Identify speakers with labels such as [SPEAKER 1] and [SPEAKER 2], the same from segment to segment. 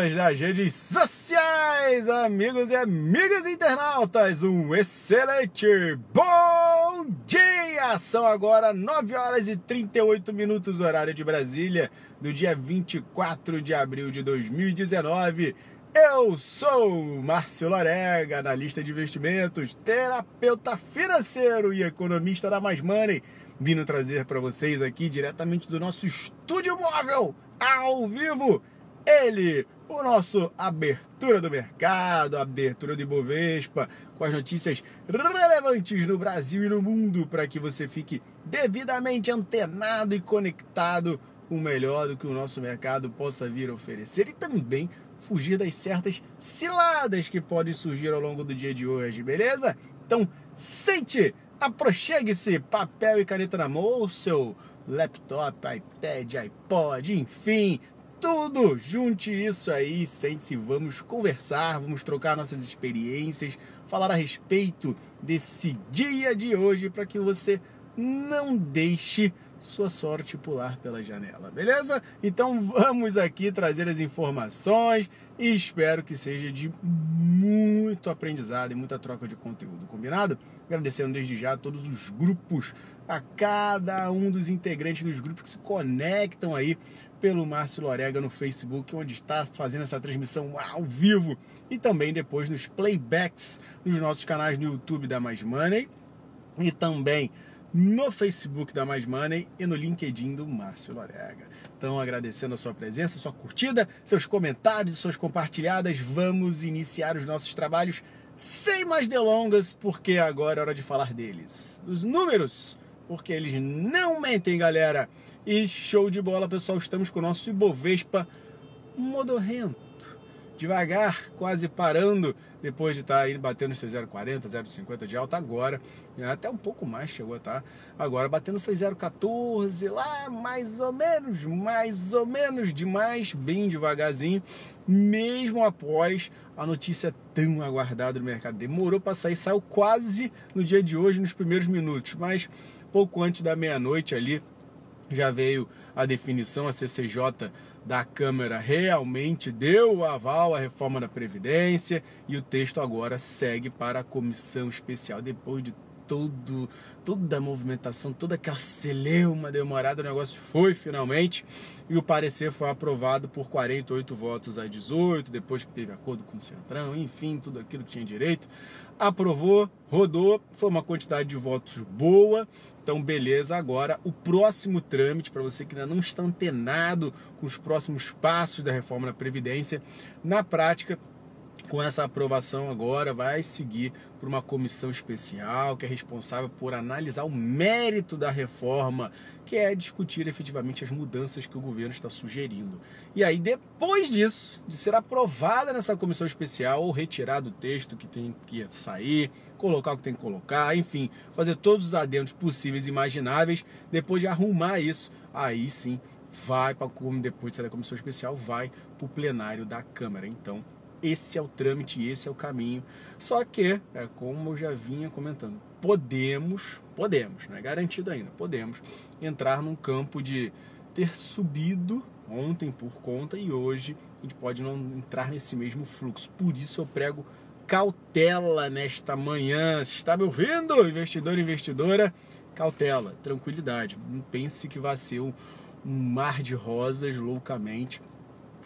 [SPEAKER 1] amigos das redes sociais, amigos e amigas internautas, um excelente bom dia! São agora 9 horas e 38 minutos, horário de Brasília, do dia 24 de abril de 2019. Eu sou Márcio Lorega, analista de investimentos, terapeuta financeiro e economista da Mais Money, vindo trazer para vocês aqui diretamente do nosso estúdio móvel, ao vivo, ele, o nosso abertura do mercado, abertura do Ibovespa, com as notícias relevantes no Brasil e no mundo, para que você fique devidamente antenado e conectado com o melhor do que o nosso mercado possa vir a oferecer e também fugir das certas ciladas que podem surgir ao longo do dia de hoje, beleza? Então, sente, aproxegue-se, papel e caneta na mão, ou seu laptop, iPad, iPod, enfim, tudo, junte isso aí, sente-se, vamos conversar, vamos trocar nossas experiências, falar a respeito desse dia de hoje para que você não deixe sua sorte pular pela janela, beleza? Então vamos aqui trazer as informações e espero que seja de muito aprendizado e muita troca de conteúdo, combinado? Agradecendo desde já a todos os grupos, a cada um dos integrantes dos grupos que se conectam aí pelo Márcio Lorega no Facebook, onde está fazendo essa transmissão ao vivo e também depois nos playbacks nos nossos canais no YouTube da Mais Money e também no Facebook da Mais Money e no LinkedIn do Márcio Lorega. Então, agradecendo a sua presença, sua curtida, seus comentários e suas compartilhadas, vamos iniciar os nossos trabalhos sem mais delongas, porque agora é hora de falar deles. Dos números, porque eles não mentem, galera. E show de bola, pessoal, estamos com o nosso Ibovespa modorrento, devagar, quase parando, depois de estar aí batendo seus 0,40, 0,50 de alta agora, até um pouco mais chegou a estar, agora batendo seus 0,14 lá, mais ou menos demais, bem devagarzinho, mesmo após a notícia tão aguardada do mercado. Demorou para sair, saiu quase no dia de hoje, nos primeiros minutos, mas pouco antes da meia-noite ali, já veio a definição, a CCJ da Câmara realmente deu o aval à reforma da Previdência e o texto agora segue para a comissão especial. Depois de toda a movimentação, toda aquela celeuma demorada, o negócio foi finalmente e o parecer foi aprovado por 48 votos a 18, depois que teve acordo com o Centrão, enfim, tudo aquilo que tinha direito. Aprovou, rodou, foi uma quantidade de votos boa, então beleza. Agora o próximo trâmite, para você que ainda não está antenado com os próximos passos da reforma da Previdência, na prática, com essa aprovação agora, vai seguir por uma comissão especial que é responsável por analisar o mérito da reforma, que é discutir efetivamente as mudanças que o governo está sugerindo. E aí, depois disso, de ser aprovada nessa comissão especial, ou retirar do texto que tem que sair, colocar o que tem que colocar, enfim, fazer todos os adendos possíveis e imagináveis, depois de arrumar isso, aí sim, vai para como depois de sair da comissão especial, vai para o plenário da Câmara. Então, esse é o trâmite e esse é o caminho. Só que, como eu já vinha comentando, podemos, não é garantido ainda, podemos entrar num campo de ter subido ontem por conta e hoje a gente pode não entrar nesse mesmo fluxo. Por isso eu prego cautela nesta manhã. Você está me ouvindo, investidor e investidora? Cautela, tranquilidade. Não pense que vai ser um mar de rosas loucamente.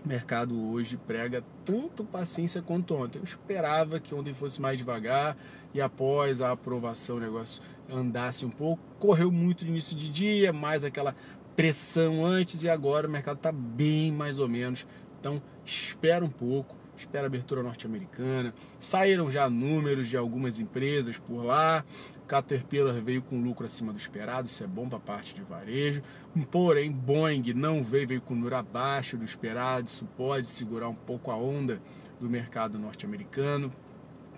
[SPEAKER 1] O mercado hoje prega tanto paciência quanto ontem. Eu esperava que ontem fosse mais devagar e após a aprovação o negócio andasse um pouco. Correu muito no início de dia, mais aquela pressão antes e agora o mercado está bem mais ou menos. Então espera um pouco, espera a abertura norte-americana. Saíram já números de algumas empresas por lá. Caterpillar veio com lucro acima do esperado, isso é bom para a parte de varejo. Porém, Boeing não veio com número abaixo do esperado, isso pode segurar um pouco a onda do mercado norte-americano.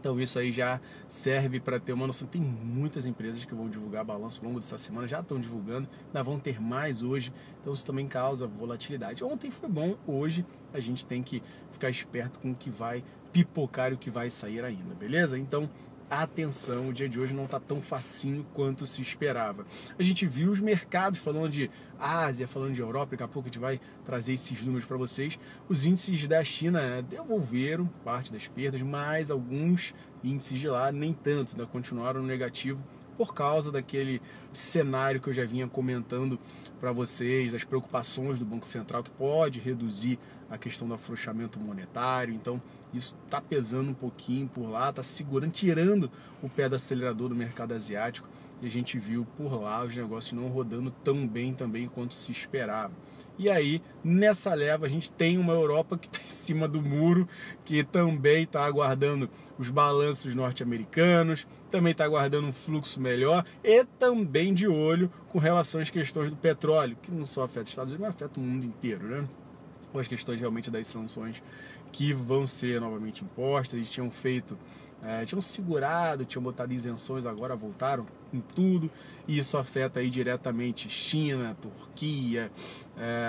[SPEAKER 1] Então isso aí já serve para ter uma noção. Tem muitas empresas que vão divulgar balanço ao longo dessa semana, já estão divulgando, ainda vão ter mais hoje, então isso também causa volatilidade. Ontem foi bom, hoje a gente tem que ficar esperto com o que vai pipocar e o que vai sair ainda, beleza? Então atenção, o dia de hoje não está tão facinho quanto se esperava. A gente viu os mercados falando de Ásia, falando de Europa, daqui a pouco a gente vai trazer esses números para vocês. Os índices da China devolveram parte das perdas, mas alguns índices de lá nem tanto, ainda continuaram no negativo por causa daquele cenário que eu já vinha comentando para vocês, das preocupações do Banco Central, que pode reduzir a questão do afrouxamento monetário. Então isso está pesando um pouquinho por lá, está segurando, tirando o pé do acelerador do mercado asiático, e a gente viu por lá os negócios não rodando tão bem também quanto se esperava. E aí, nessa leva, a gente tem uma Europa que está em cima do muro, que também está aguardando os balanços norte-americanos, também está aguardando um fluxo melhor e também de olho com relação às questões do petróleo, que não só afeta os Estados Unidos, mas afeta o mundo inteiro, né? Ou as questões realmente das sanções que vão ser novamente impostas. Eles tinham feito, tinham segurado, tinham botado isenções, agora voltaram com tudo, e isso afeta aí diretamente China, Turquia,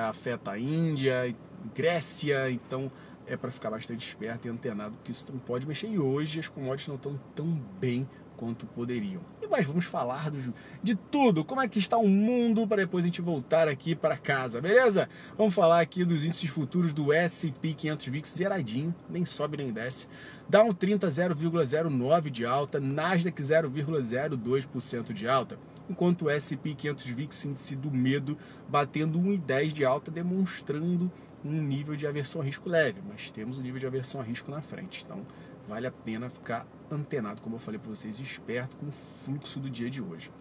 [SPEAKER 1] afeta a Índia, Grécia. Então é para ficar bastante esperto e antenado, porque isso não pode mexer, e hoje as commodities não estão tão bem quanto poderiam. Mas vamos falar de tudo, como é que está o mundo, para depois a gente voltar aqui para casa, beleza? Vamos falar aqui dos índices futuros do S&P 500 VIX zeradinho, nem sobe nem desce. Dow 30, 0,09 de alta, Nasdaq 0,02% de alta, enquanto o S&P 500 VIX, índice do medo, batendo 1,10 de alta, demonstrando um nível de aversão a risco leve, mas temos um nível de aversão a risco na frente, então vale a pena ficar antenado, como eu falei para vocês, esperto com o fluxo do dia de hoje.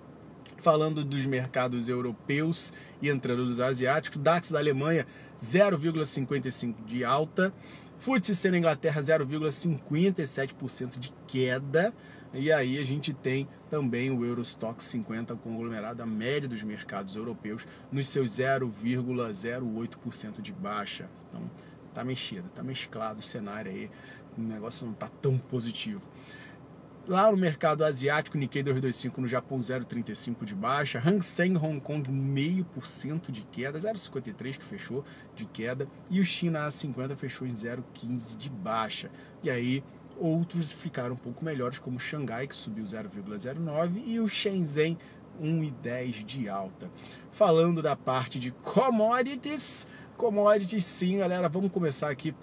[SPEAKER 1] Falando dos mercados europeus e entrando dos asiáticos, DAX da Alemanha 0,55 de alta, FTSE na Inglaterra 0,57% de queda, e aí a gente tem também o Eurostoxx 50 conglomerado, a média dos mercados europeus, nos seus 0,08% de baixa. Então tá mexido, tá mesclado o cenário aí, o negócio não está tão positivo. Lá no mercado asiático, Nikkei 225 no Japão 0,35 de baixa, Hang Seng Hong Kong 0,5% de queda, 0,53 que fechou de queda, e o China A50 fechou em 0,15 de baixa. E aí outros ficaram um pouco melhores, como o Xangai, que subiu 0,09, e o Shenzhen 1,10 de alta. Falando da parte de commodities sim, galera, vamos começar aqui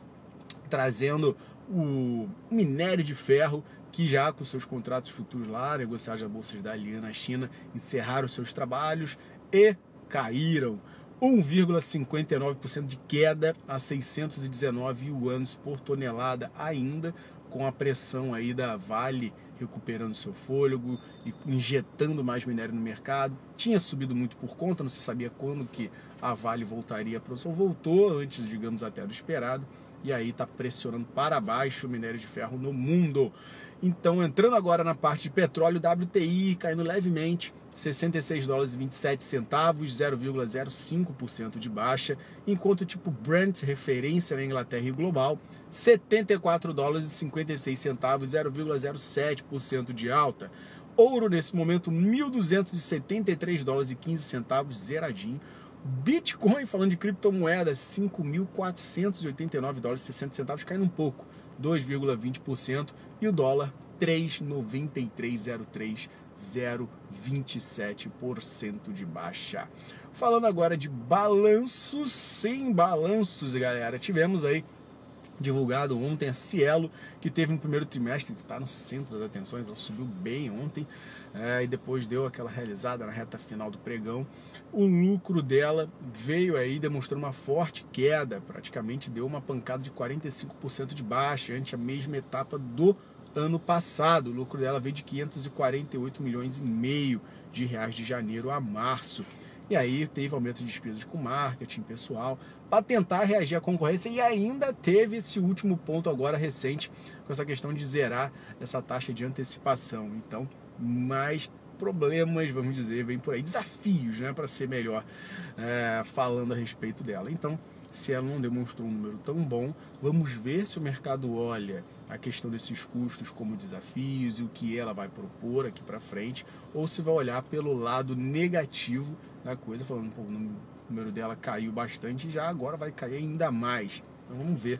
[SPEAKER 1] trazendo o minério de ferro, que já com seus contratos futuros lá, negociados na Bolsa da Dalian na China, encerraram seus trabalhos e caíram 1,59% de queda a 619 yuans por tonelada, ainda com a pressão aí da Vale recuperando seu fôlego e injetando mais minério no mercado. Tinha subido muito por conta, não se sabia quando que a Vale voltaria à produção, voltou antes, digamos, até do esperado, e aí está pressionando para baixo o minério de ferro no mundo. Então, entrando agora na parte de petróleo, WTI caindo levemente, 66 dólares e 27 centavos, 0,05% de baixa, enquanto o tipo Brent, referência na Inglaterra e global, 74 dólares e 56 centavos, 0,07% de alta. Ouro nesse momento, 1.273 dólares e 15 centavos, zeradinho. Bitcoin, falando de criptomoedas, 5.489 dólares e 60 centavos, caindo um pouco, 2,20%, e o dólar 3,9303, 0,27% de baixa. Falando agora de balanços, sim, balanços, galera. Tivemos aí divulgado ontem a Cielo, que teve um primeiro trimestre que está no centro das atenções, ela subiu bem ontem, e depois deu aquela realizada na reta final do pregão. O lucro dela veio aí demonstrando uma forte queda, praticamente deu uma pancada de 45% de baixa, ante a mesma etapa do ano passado. O lucro dela veio de 548 milhões e meio de reais de janeiro a março. E aí teve aumento de despesas com marketing pessoal para tentar reagir à concorrência, e ainda teve esse último ponto agora recente com essa questão de zerar essa taxa de antecipação. Então, mais problemas, vamos dizer, vem por aí, desafios, né, para ser melhor falando a respeito dela. Então, se ela não demonstrou um número tão bom, vamos ver se o mercado olha a questão desses custos como desafios e o que ela vai propor aqui para frente, ou se vai olhar pelo lado negativo da coisa, falando, pô, o número dela caiu bastante e já agora vai cair ainda mais. Então vamos ver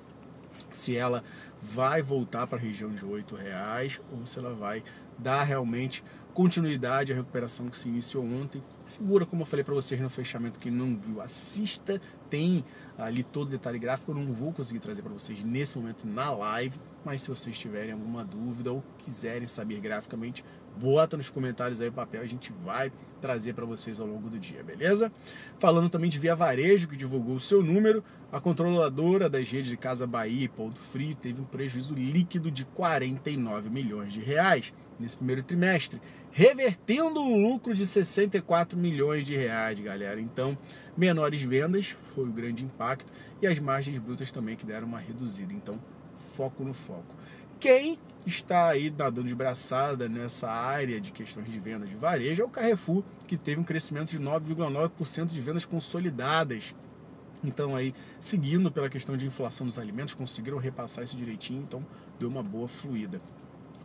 [SPEAKER 1] se ela vai voltar para a região de R$8 ou se ela vai dar realmente continuidade à recuperação que se iniciou ontem. Figura, como eu falei para vocês no fechamento, que não viu, assista, tem ali todo o detalhe gráfico. Eu não vou conseguir trazer para vocês nesse momento na live, mas se vocês tiverem alguma dúvida ou quiserem saber graficamente, bota nos comentários aí o papel, a gente vai trazer para vocês ao longo do dia, beleza? Falando também de Via Varejo, que divulgou o seu número, a controladora das redes de Casa Bahia e Ponto Frio teve um prejuízo líquido de 49 milhões de reais nesse primeiro trimestre, revertendo um lucro de 64 milhões de reais, galera. Então, menores vendas foi o grande impacto e as margens brutas também que deram uma reduzida. Então, foco no foco. Quem está aí nadando de braçada nessa área de questões de vendas de varejo é o Carrefour, que teve um crescimento de 9,9% de vendas consolidadas. Então aí, seguindo pela questão de inflação dos alimentos, conseguiram repassar isso direitinho, então deu uma boa fluida.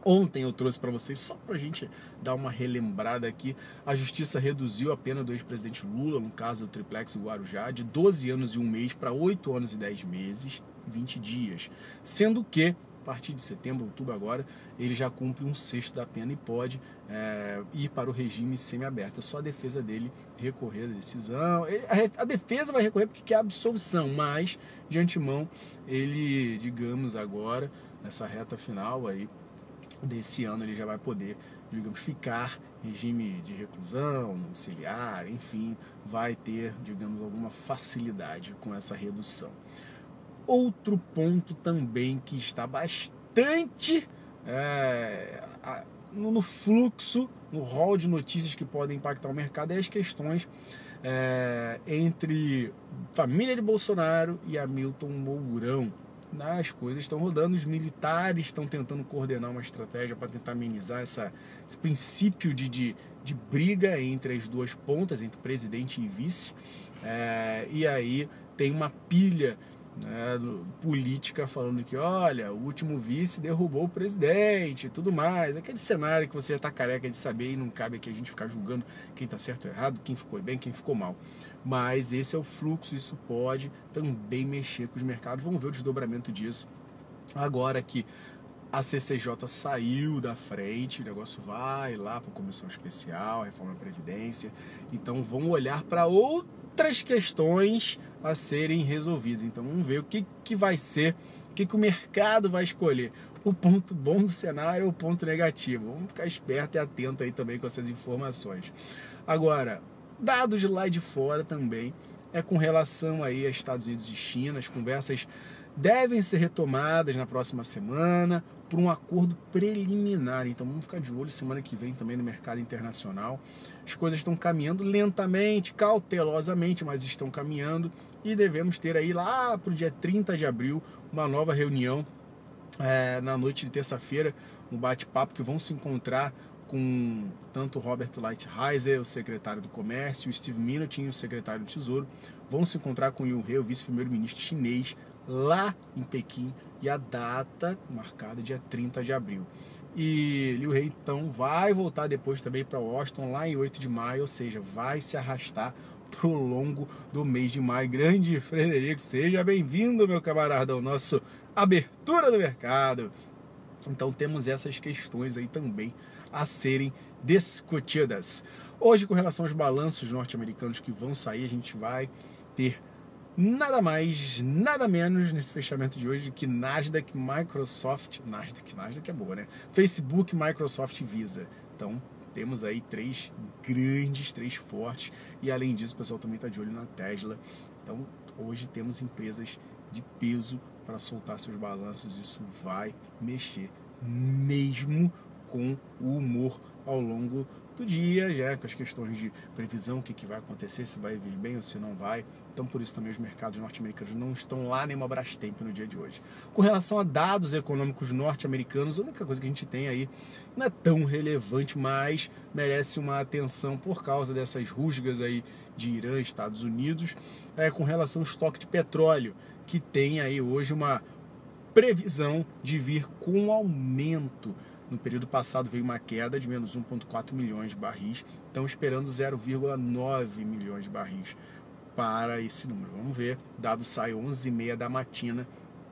[SPEAKER 1] Ontem eu trouxe para vocês, só para a gente dar uma relembrada aqui, a Justiça reduziu a pena do ex-presidente Lula, no caso do Triplex do Guarujá, de 12 anos e 1 mês para 8 anos e 10 meses e 20 dias. Sendo que, a partir de setembro, outubro agora, ele já cumpre 1/6 da pena e pode ir para o regime semiaberto. É só a defesa dele recorrer da decisão. A defesa vai recorrer porque quer absolvição, mas, de antemão, ele, digamos agora, nessa reta final aí, desse ano ele já vai poder, digamos, ficar em regime de reclusão, domiciliar, enfim, vai ter, digamos, alguma facilidade com essa redução. Outro ponto também que está bastante no fluxo, no rol de notícias que podem impactar o mercado é as questões entre família de Bolsonaro e Hamilton Mourão. As coisas estão rodando, os militares estão tentando coordenar uma estratégia para tentar amenizar esse princípio de briga entre as duas pontas, entre presidente e vice, e aí tem uma pilha política falando que, olha, o último vice derrubou o presidente e tudo mais, aquele cenário que você já está careca de saber e não cabe aqui a gente ficar julgando quem está certo ou errado, quem ficou bem, quem ficou mal. Mas esse é o fluxo, isso pode também mexer com os mercados. Vamos ver o desdobramento disso. Agora que a CCJ saiu da frente, o negócio vai lá para a Comissão Especial, Reforma da Previdência. Então vamos olhar para outras questões a serem resolvidas. Então vamos ver o que vai ser, o que o mercado vai escolher. O ponto bom do cenário ou o ponto negativo. Vamos ficar esperto e atento aí também com essas informações. Agora, dados de lá de fora também é com relação aí a Estados Unidos e China. As conversas devem ser retomadas na próxima semana por um acordo preliminar. Então vamos ficar de olho semana que vem também no mercado internacional. As coisas estão caminhando lentamente, cautelosamente, mas estão caminhando e devemos ter aí lá para o dia 30 de abril uma nova reunião na noite de terça-feira, um bate-papo que vão se encontrar com tanto Robert Lighthizer, o secretário do Comércio, o Steve Mnuchin, o secretário do Tesouro, vão se encontrar com Liu He, o vice-primeiro-ministro chinês, lá em Pequim, e a data marcada dia 30 de abril. E Liu He, então, vai voltar depois também para Washington, lá em 8 de maio, ou seja, vai se arrastar pro longo do mês de maio. Grande Frederico, seja bem-vindo, meu camarada, ao nosso Abertura do Mercado. Então temos essas questões aí também a serem discutidas. Hoje, com relação aos balanços norte-americanos que vão sair, a gente vai ter nada mais, nada menos nesse fechamento de hoje que Nasdaq, Microsoft, Nasdaq é boa, né? Facebook, Microsoft e Visa. Então, temos aí três grandes, três fortes, e além disso, o pessoal também está de olho na Tesla. Então, hoje temos empresas de peso para soltar seus balanços. Isso vai mexer mesmo com o humor ao longo do dia, já com as questões de previsão, o que vai acontecer, se vai vir bem ou se não vai. Então, por isso também os mercados norte-americanos não estão lá nem uma Brastemp no dia de hoje. Com relação a dados econômicos norte-americanos, a única coisa que a gente tem aí não é tão relevante, mas merece uma atenção por causa dessas rusgas aí de Irã, Estados Unidos, com relação ao estoque de petróleo, que tem aí hoje uma previsão de vir com aumento. No período passado veio uma queda de menos 1,4 milhões de barris, estão esperando 0,9 milhões de barris para esse número. Vamos ver, o dado sai 11h30 da matina,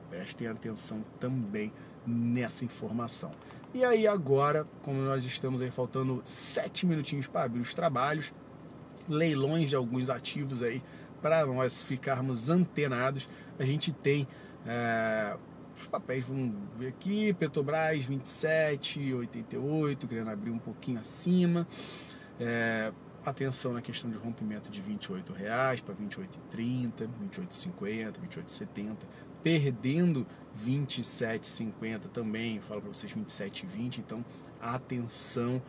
[SPEAKER 1] prestem atenção também nessa informação. E aí agora, como nós estamos aí faltando 7 minutinhos para abrir os trabalhos, leilões de alguns ativos aí para nós ficarmos antenados, a gente tem os papéis, vamos ver aqui, Petrobras 27,88, querendo abrir um pouquinho acima, atenção na questão de rompimento de R$28 para R$28,30, R$28,50, R$28,70, perdendo R$27,50 também, falo para vocês R$27,20, então atenção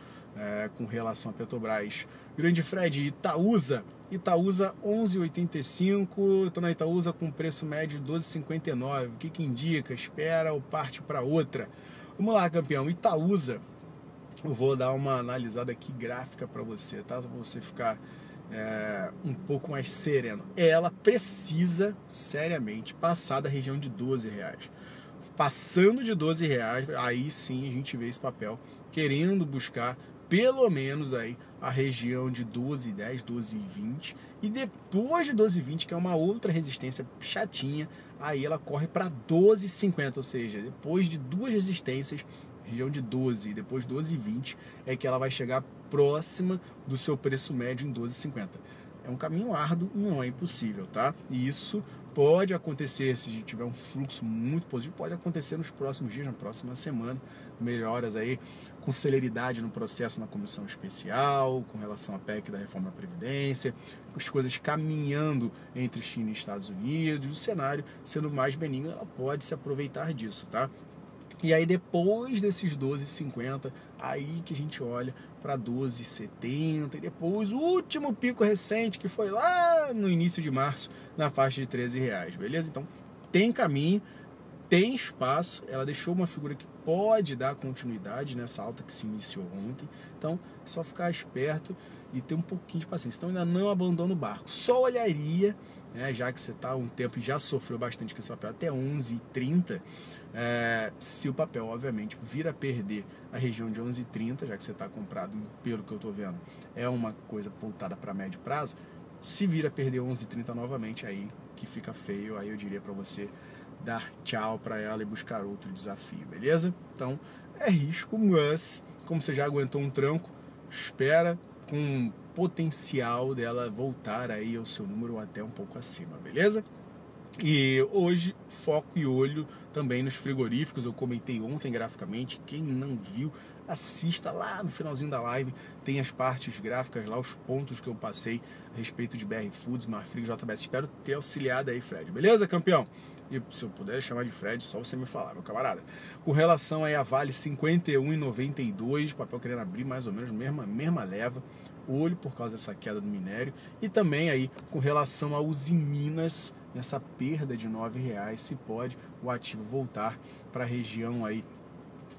[SPEAKER 1] com relação a Petrobras. Grande Fred, Itaúsa 11,85, estou na Itaúsa com preço médio 12,59, o que indica? Espera ou parte para outra? Vamos lá, campeão, Itaúsa, eu vou dar uma analisada aqui gráfica para você, tá? Para você ficar um pouco mais sereno. Ela precisa, seriamente, passar da região de R$12. Passando de R$12, aí sim a gente vê esse papel querendo buscar pelo menos aí a região de 12,10, 12,20, e depois de 12,20, que é uma outra resistência chatinha, aí ela corre para 12,50, ou seja, depois de duas resistências, região de 12 e depois 12,20, é que ela vai chegar próxima do seu preço médio em 12,50. É um caminho árduo, não é impossível, tá? E isso pode acontecer, se tiver um fluxo muito positivo, pode acontecer nos próximos dias, na próxima semana, melhoras aí com celeridade no processo na comissão especial, com relação à PEC da reforma da Previdência, as coisas caminhando entre China e Estados Unidos, o cenário sendo mais benigno, ela pode se aproveitar disso, tá? E aí depois desses 12,50, aí que a gente olha para 12,70 e depois o último pico recente que foi lá no início de março na faixa de R$13, beleza? Então tem caminho, tem espaço, ela deixou uma figura que pode dar continuidade nessa alta que se iniciou ontem, então é só ficar esperto e ter um pouquinho de paciência. Então ainda não abandona o barco, só olharia, já que você está há um tempo e já sofreu bastante com esse papel até 11,30, se o papel obviamente vir a perder a região de 11,30, já que você está comprado, pelo que eu estou vendo, é uma coisa voltada para médio prazo, se vir a perder 11,30 novamente, aí que fica feio, aí eu diria para você dar tchau para ela e buscar outro desafio, beleza? Então é risco, mas como você já aguentou um tranco, espera com potencial dela voltar aí ao seu número até um pouco acima, beleza? E hoje foco e olho também nos frigoríficos, eu comentei ontem graficamente, quem não viu, assista lá no finalzinho da live, tem as partes gráficas lá, os pontos que eu passei a respeito de BR Foods, Marfrig, JBS, espero ter auxiliado aí, Fred, beleza, campeão? E se eu puder chamar de Fred, só você me falar, meu camarada. Com relação aí a Vale 51,92, papel querendo abrir mais ou menos, mesma leva, olho por causa dessa queda do minério, e também aí com relação a Usiminas, nessa perda de R$9, se pode o ativo voltar para a região aí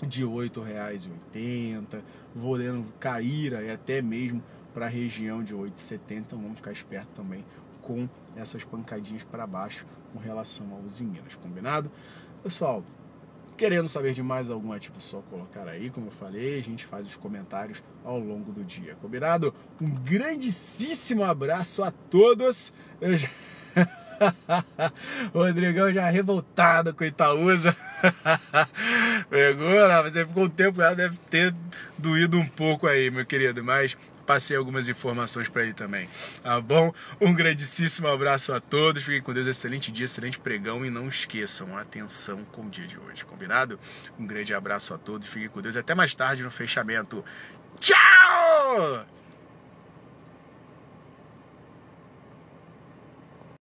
[SPEAKER 1] de R$8,80, podendo cair aí até mesmo para a região de R$8,70, então vamos ficar esperto também com essas pancadinhas para baixo com relação ao Usiminas, combinado? Pessoal, querendo saber de mais algum ativo, só colocar aí, como eu falei, a gente faz os comentários ao longo do dia, combinado? Um grandíssimo abraço a todos, Rodrigão já revoltado com Itaúsa. Pegou, né? Você ficou um tempo, ela deve ter doído um pouco aí, meu querido, mas passei algumas informações para ele também, tá bom? Um grandíssimo abraço a todos, fiquem com Deus, excelente dia, excelente pregão, e não esqueçam, atenção com o dia de hoje, combinado? Um grande abraço a todos, fiquem com Deus, até mais tarde no fechamento. Tchau!